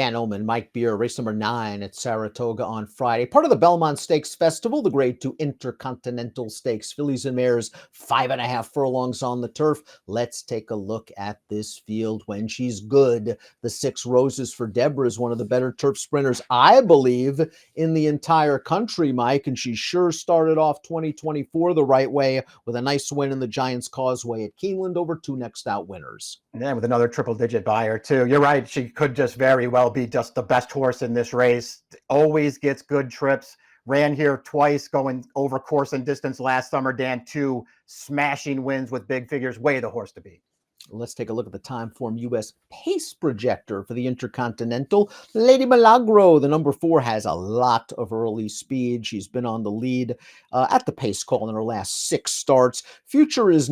Dan Illman, Mike Beer, race number 9 at Saratoga on Friday. Part of the Belmont Stakes Festival, the Grade 2 Intercontinental Stakes. Fillies and mares, 5.5 furlongs on the turf. Let's take a look at this field when she's good. The 6 Roses for Deborah is one of the better turf sprinters, I believe, in the entire country, Mike, and she sure started off 2024 the right way with a nice win in the Giants Causeway at Keeneland over 2 next out winners. Yeah, with another triple-digit buyer, too. You're right. She could just very well be just the best horse in this race. Always gets good trips. Ran here twice, going over course and distance last summer. Dan, 2 smashing wins with big figures. Way the horse to beat. Let's take a look at the Timeform US pace projector for the Intercontinental. Lady Milagro, the number 4, has a lot of early speed. She's been on the lead at the pace call in her last 6 starts. Future is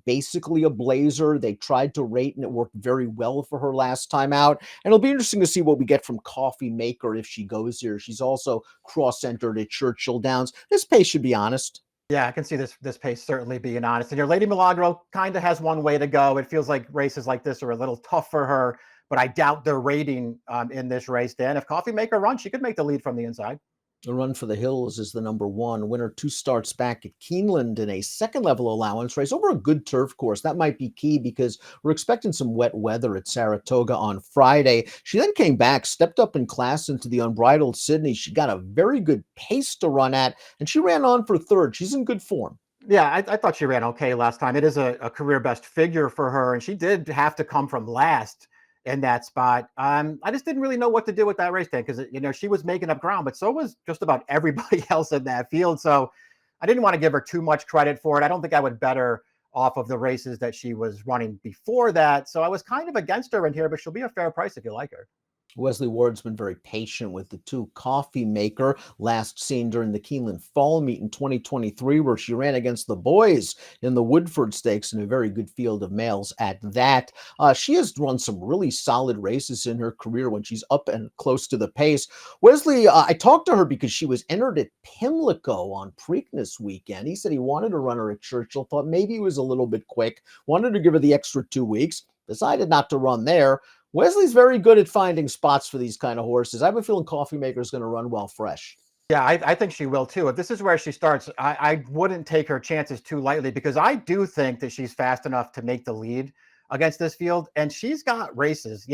basically a blazer. They tried to rate, and it worked very well for her last time out. And it'll be interesting to see what we get from Coffee Maker if she goes here. She's also cross-entered at Churchill Downs. This pace should be honest. Yeah, I can see this pace certainly being honest. And your Lady Milagro kind of has one way to go. It feels like races like this are a little tough for her, but I doubt their rating in this race, Dan. If Coffee Maker runs, she could make the lead from the inside. The Run for the Hills is the number 1. Winner 2 starts back at Keeneland in a second-level allowance race over a good turf course. That might be key because we're expecting some wet weather at Saratoga on Friday. She then came back, stepped up in class into the Unbridled Sydney. She got a very good pace to run at, and she ran on for 3rd. She's in good form. Yeah, I thought she ran okay last time. It is a career best figure for her, and she did have to come from last in that spot. I just didn't really know what to do with that race day because, she was making up ground, but so was just about everybody else in that field. So I didn't want to give her too much credit for it. I don't think I would bet her off of the races that she was running before that. So I was kind of against her in here, but she'll be a fair price if you like her. Wesley Ward's been very patient with the 2 Coffee Maker, last seen during the Keeneland Fall Meet in 2023, where she ran against the boys in the Woodford Stakes in a very good field of males at that. She has run some really solid races in her career when she's up and close to the pace. Wesley, I talked to her because she was entered at Pimlico on Preakness weekend. He said he wanted to run her at Churchill, thought maybe it was a little bit quick, wanted to give her the extra 2 weeks, decided not to run there. Wesley's very good at finding spots for these kind of horses. I have a feeling Coffee Maker is going to run well fresh. Yeah, I think she will too. If this is where she starts, I wouldn't take her chances too lightly because I do think that she's fast enough to make the lead against this field. And she's got races.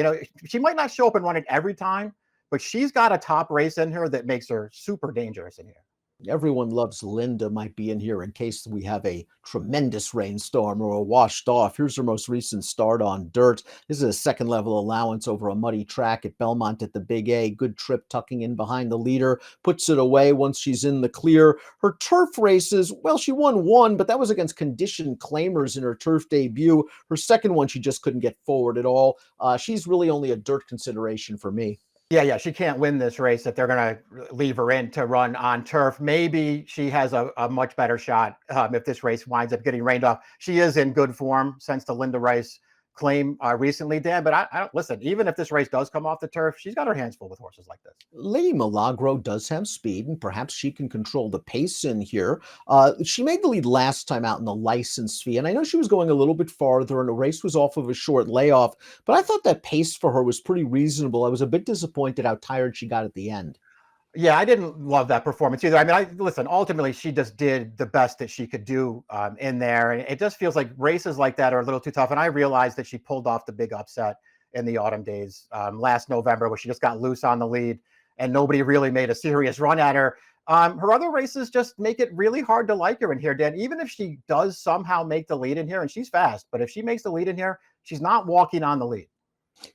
She might not show up and run it every time, but she's got a top race in her that makes her super dangerous in here. Everyone Loves Linda might be in here in case we have a tremendous rainstorm or a washed off. Here's her most recent start on dirt. This is a second-level allowance over a muddy track at Belmont at the Big A. Good trip tucking in behind the leader. Puts it away once she's in the clear. Her turf races, well, she won 1, but that was against conditioned claimers in her turf debut. Her second one, she just couldn't get forward at all. She's really only a dirt consideration for me. Yeah, she can't win this race if they're going to leave her in to run on turf. Maybe she has a much better shot if this race winds up getting rained off. She is in good form since the Linda Rice claim recently, Dan. But I listen, even if this race does come off the turf, she's got her hands full with horses like this. Lady Milagro does have speed, and perhaps she can control the pace in here. She made the lead last time out in the license fee, and I know she was going a little bit farther, and the race was off of a short layoff, but I thought that pace for her was pretty reasonable. I was a bit disappointed how tired she got at the end. Yeah, I didn't love that performance either. I mean, listen, ultimately, she just did the best that she could do in there. And it just feels like races like that are a little too tough. And I realized that she pulled off the big upset in the autumn days last November, where she just got loose on the lead and nobody really made a serious run at her. Her other races just make it really hard to like her in here, Dan. Even if she does somehow make the lead in here, and she's fast, but if she makes the lead in here, she's not walking on the lead.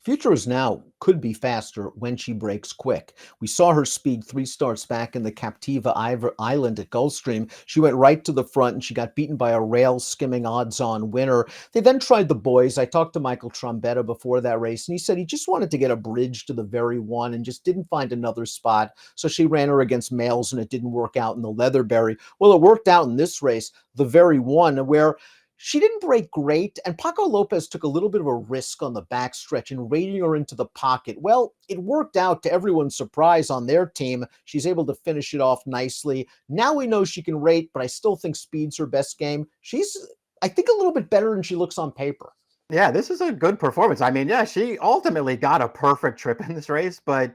Future is now could be faster when she breaks quick. We saw her speed 3 starts back in the Captiva Island at Gulfstream. She went right to the front and she got beaten by a rail skimming odds-on winner. They then tried the boys. I talked to Michael Trombetta before that race, and he said he just wanted to get a bridge to the very one and just didn't find another spot. So she ran her against males and it didn't work out in the Leatherberry. Well, it worked out in this race, the very one where she didn't break great, and Paco Lopez took a little bit of a risk on the backstretch and raiding her into the pocket. Well, it worked out to everyone's surprise on their team. She's able to finish it off nicely. Now we know she can rate, but I still think speed's her best game. She's, I think, a little bit better than she looks on paper. Yeah, this is a good performance. I mean, yeah, she ultimately got a perfect trip in this race, but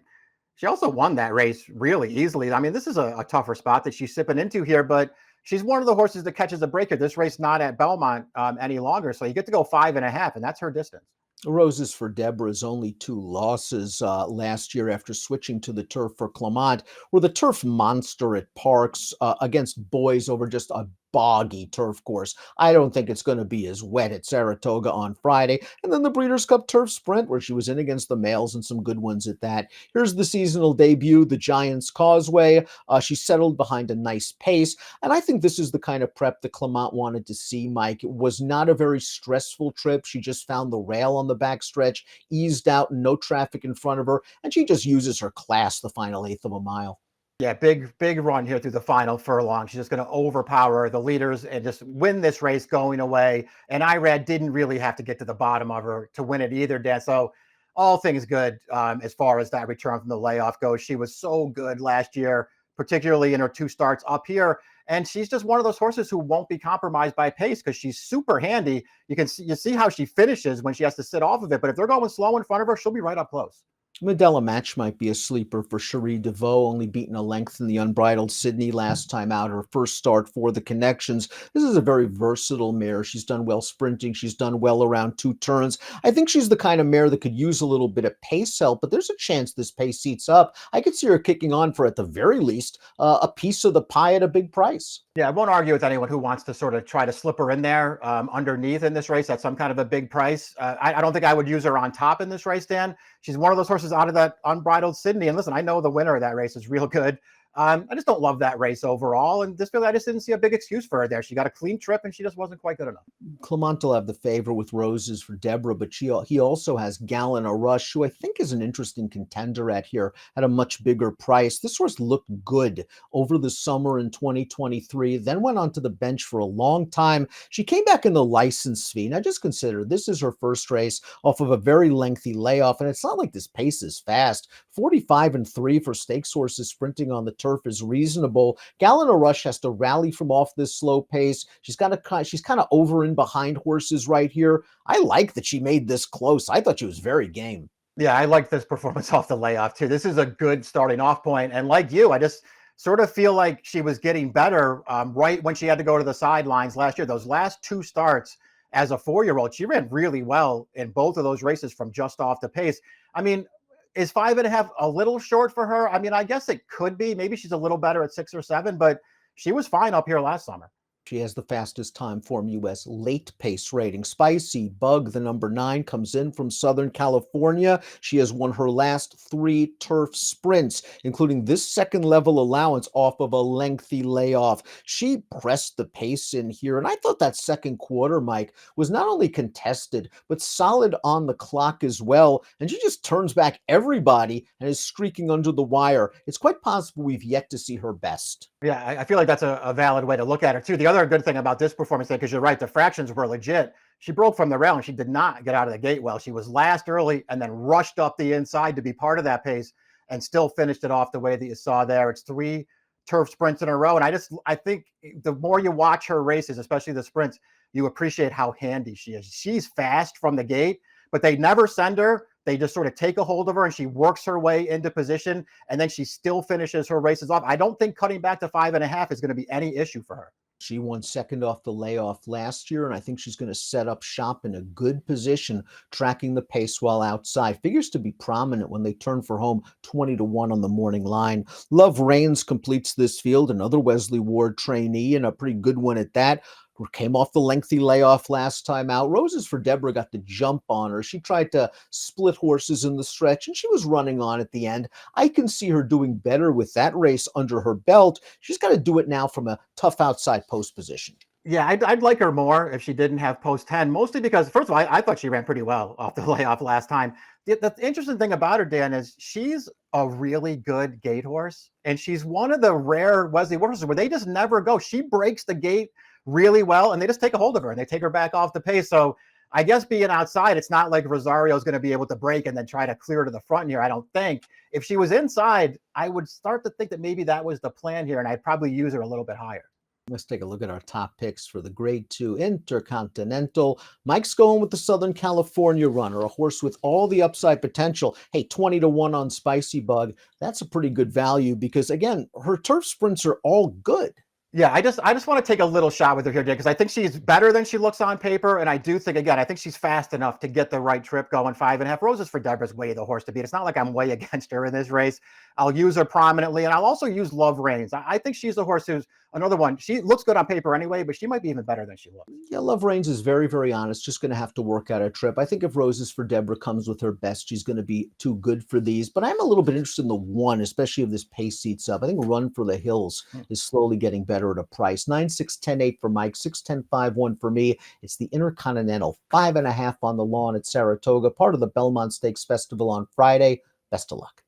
she also won that race really easily. I mean, this is a tougher spot that she's sipping into here, but she's one of the horses that catches a breaker. This race not at Belmont any longer, so you get to go 5.5, and that's her distance. Roses for Deborah's only two losses last year after switching to the turf for Clement were the turf monster at Parks against boys over just a boggy turf course. I don't think it's going to be as wet at Saratoga on Friday. And then the Breeders' Cup Turf Sprint, where she was in against the males and some good ones at that. Here's the seasonal debut, the Giants Causeway. She settled behind a nice pace. And I think this is the kind of prep that Clement wanted to see, Mike. It was not a very stressful trip. She just found the rail on the backstretch, eased out, no traffic in front of her, and she just uses her class the final eighth of a mile. Yeah, big run here through the final furlong. She's just going to overpower the leaders and just win this race going away. And Irad didn't really have to get to the bottom of her to win it either, Dan. So all things good as far as that return from the layoff goes. She was so good last year, particularly in her two starts up here. And she's just one of those horses who won't be compromised by pace because she's super handy. You see how she finishes when she has to sit off of it. But if they're going slow in front of her, she'll be right up close. Medela Match might be a sleeper for Cherie DeVaux, only beaten a length in the Unbridled Sydney last time out, her first start for the Connections. This is a very versatile mare. She's done well sprinting. She's done well around two turns. I think she's the kind of mare that could use a little bit of pace help, but there's a chance this pace heats up. I could see her kicking on for, at the very least, a piece of the pie at a big price. Yeah, I won't argue with anyone who wants to sort of try to slip her in there underneath in this race at some kind of a big price. I don't think I would use her on top in this race, Dan. She's one of those horses out of that Unbridled Sydney. And listen, I know the winner of that race is real good. I just don't love that race overall. And this field, I just didn't see a big excuse for her there. She got a clean trip and she just wasn't quite good enough. Clement will have the favor with Roses for Deborah, but he also has Gallon a Rush, who I think is an interesting contender at here at a much bigger price. This horse looked good over the summer in 2023, then went onto the bench for a long time. She came back in the license fee. Now, just consider this is her first race off of a very lengthy layoff, and it's not like this pace is fast. 45-3 for stakes horses sprinting on the turf is reasonable. Gallon a Rush has to rally from off this slow pace. She's kind of over and behind horses right here. I like that she made this close. I thought she was very game. Yeah, I like this performance off the layoff too. This is a good starting off point. And like you, I just sort of feel like she was getting better right when she had to go to the sidelines last year. Those last two starts as a 4-year-old, she ran really well in both of those races from just off the pace. I mean, is 5.5 a little short for her? I mean, I guess it could be. Maybe she's a little better at 6 or 7, but she was fine up here last summer. She has the fastest time form US late pace rating. Spicy Bug, the number 9, comes in from Southern California. She has won her last 3 turf sprints, including this second level allowance off of a lengthy layoff. She pressed the pace in here, and I thought that second quarter, Mike, was not only contested, but solid on the clock as well. And she just turns back everybody and is streaking under the wire. It's quite possible we've yet to see her best. Yeah, I feel like that's a valid way to look at it too. The other good thing about this performance, because you're right, the fractions were legit. She broke from the rail and she did not get out of the gate well. She was last early and then rushed up the inside to be part of that pace and still finished it off the way that you saw there. It's 3 turf sprints in a row. And I think the more you watch her races, especially the sprints, you appreciate how handy she is. She's fast from the gate, but they never send her. They just sort of take a hold of her and she works her way into position and then she still finishes her races off. I don't think cutting back to 5.5 is going to be any issue for her. She won second off the layoff last year, and I think she's going to set up shop in a good position, tracking the pace while outside. Figures to be prominent when they turn for home 20-1 on the morning line. Love Reigns completes this field, another Wesley Ward trainee, and a pretty good one at that. Came off the lengthy layoff last time out. Roses for Deborah got the jump on her. She tried to split horses in the stretch, and she was running on at the end. I can see her doing better with that race under her belt. She's got to do it now from a tough outside post position. Yeah, I'd like her more if she didn't have post 10, mostly because, first of all, I thought she ran pretty well off the layoff last time. The interesting thing about her, Dan, is she's a really good gate horse, and she's one of the rare Wesley horses where they just never go. She breaks the gate really well, and they just take a hold of her, and they take her back off the pace. So I guess being outside, it's not like Rosario is going to be able to break and then try to clear to the front here, I don't think. If she was inside, I would start to think that maybe that was the plan here, and I'd probably use her a little bit higher. Let's take a look at our top picks for the Grade 2 Intercontinental. Mike's going with the Southern California runner, a horse with all the upside potential. Hey, 20 to 1 on Spicy Bug. That's a pretty good value because, again, her turf sprints are all good. Yeah, I just want to take a little shot with her here, Jay, because I think she's better than she looks on paper, and I do think, again, I think she's fast enough to get the right trip going. 5.5 Roses for Deborah's way the horse to beat. It's not like I'm way against her in this race. I'll use her prominently, and I'll also use Love Reigns. I think she's a horse who's another one. She looks good on paper anyway, but she might be even better than she looks. Yeah, Love Reigns is very, very honest. Just going to have to work out a trip. I think if Roses for Deborah comes with her best, she's going to be too good for these. But I'm a little bit interested in the one, especially if this pace seats up. I think Run for the Hills is slowly getting better at a price. 9, 6, 10, 8 for Mike, 6, 10, 5, 1 for me. It's the Intercontinental, 5.5 on the lawn at Saratoga, part of the Belmont Stakes Festival on Friday. Best of luck.